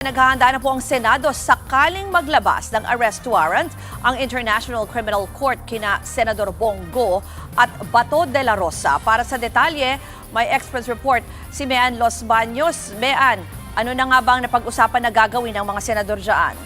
Naghahanda na po ang Senado sakaling maglabas ng arrest warrant ang International Criminal Court kina Senador Bongo at Bato de la Rosa. Para sa detalye, may express report si Mean Los Baños. Mean, ano na nga bang napag-usapan na gagawin ng mga senador dyan?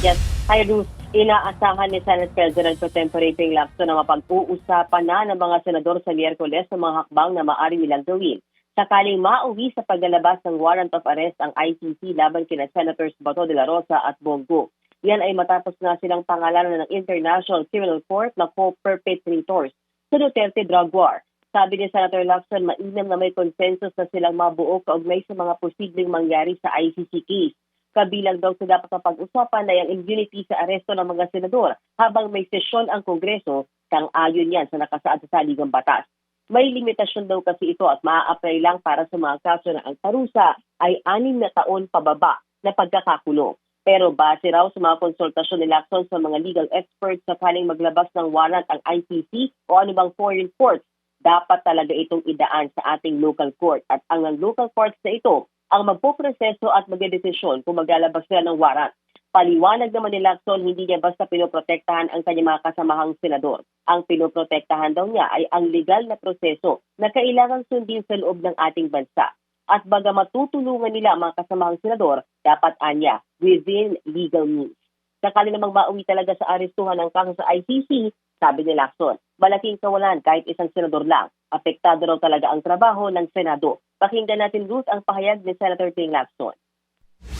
Yes, hi Ruth. Inaasahan ni Senate President Pro Tempore Ping Lacson na mapag-uusapan na ng mga senador sa Miyerkules sa mga hakbang na maaari nilang gawin sakaling mauwi sa paglalabas ng warrant of arrest ang ICC laban kina Senators Bato de la Rosa at Bongo. Yan ay matapos nga silang pangalanan ng International Criminal Court na co-perpetrators sa Duterte drug war. Sabi ni Senator Lacson, mainam na may consensus na silang mabuo kaugnay sa mga posibleng mangyari sa ICC case. Kabilang daw sa dapat na pag-usapan na yung immunity sa aresto ng mga senador habang may sesyon ang Kongreso, sang-ayon yan sa nakasaad sa saligang batas. May limitasyon daw kasi ito at maa-apply lang para sa mga kaso na ang parusa ay 6 na taon pababa na pagkakakulong. Pero base raw sa mga konsultasyon ni Lacson sa mga legal experts sakaling maglabas ng warrant ang ICC o anumang foreign courts, dapat talaga itong idaan sa ating local court. At ang local courts na ito ang magpoproseso at magdedesisyon kung maglalabas sila ng warrant. Paliwanag naman ni Lacson, hindi niya basta pinoprotektahan ang kanyang mga kasamahang senador. Ang pinoprotektahan daw niya ay ang legal na proseso na kailangang sundin sa loob ng ating bansa. At baga matutulungan nila ang mga kasamahang senador, dapat anya within legal means. Sakali namang mauwi talaga sa arestuhan ng kaso sa ICC, sabi ni Lacson, malaking kawalan kahit isang senador lang. Apektado raw talaga ang trabaho ng Senado. Pakinggan natin, Ruth, ang pahayag ni Senator Ping Lacson.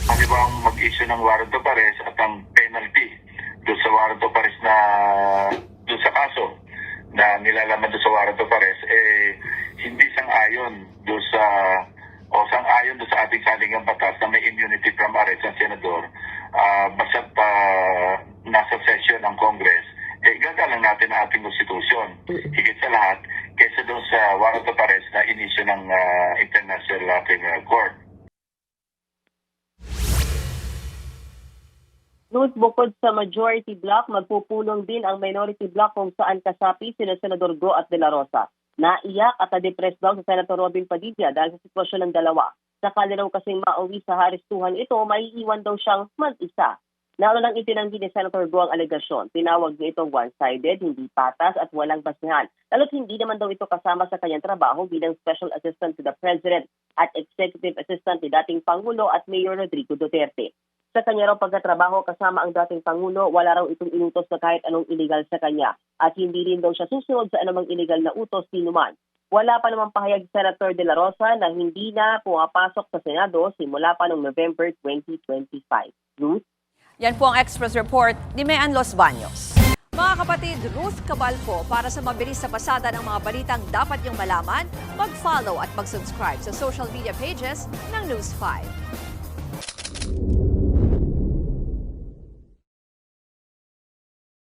Ano ba ang mag-issue ng warrant of arrest at ang penalty doon sa warrant of arrest na doon sa kaso na nilalaman doon sa warrant of arrest hindi sang-ayon doon sa sang-ayon doon sa ating saligang batas na may immunity from arrest ang senador basta't nasa session ng Congress gagalang natin ang ating konstitusyon higit sa lahat kaysa doon sa warrant of arrest na inisyu ng International Criminal Court. Ruth, bukod sa majority block, magpupulong din ang minority block kung saan kasapi sina Senador Go at De La Rosa. Naiyak at na-depress daw sa Senator Robin Padilla dahil sa sitwasyon ng dalawa. Sakali raw kasing mauwi sa haristuhan ito, maiiwan daw siyang mag-isa. Nauna lang itinanggi ni Senator Go ang alegasyon. Tinawag niya itong one-sided, hindi patas at walang basihan. Lalo't hindi naman daw ito kasama sa kanyang trabaho bilang Special Assistant to the President at Executive Assistant ni dating Pangulo at Mayor Rodrigo Duterte. Sa kanya raw pagkatrabaho kasama ang dating Pangulo, wala raw itong inutos na kahit anong illegal sa kanya at hindi rin daw siya susunod sa anumang illegal na utos sinuman. Wala pa namang pahayag Senator De La Rosa na hindi na pumapasok sa Senado simula pa noong November 2025. Ruth? Yan po ang express report ni Mean Los Baños. Mga kapatid, Ruth Cabalpo, para sa mabilis na pasada ng mga balitang dapat niyong malaman, mag-follow at mag-subscribe sa social media pages ng News 5.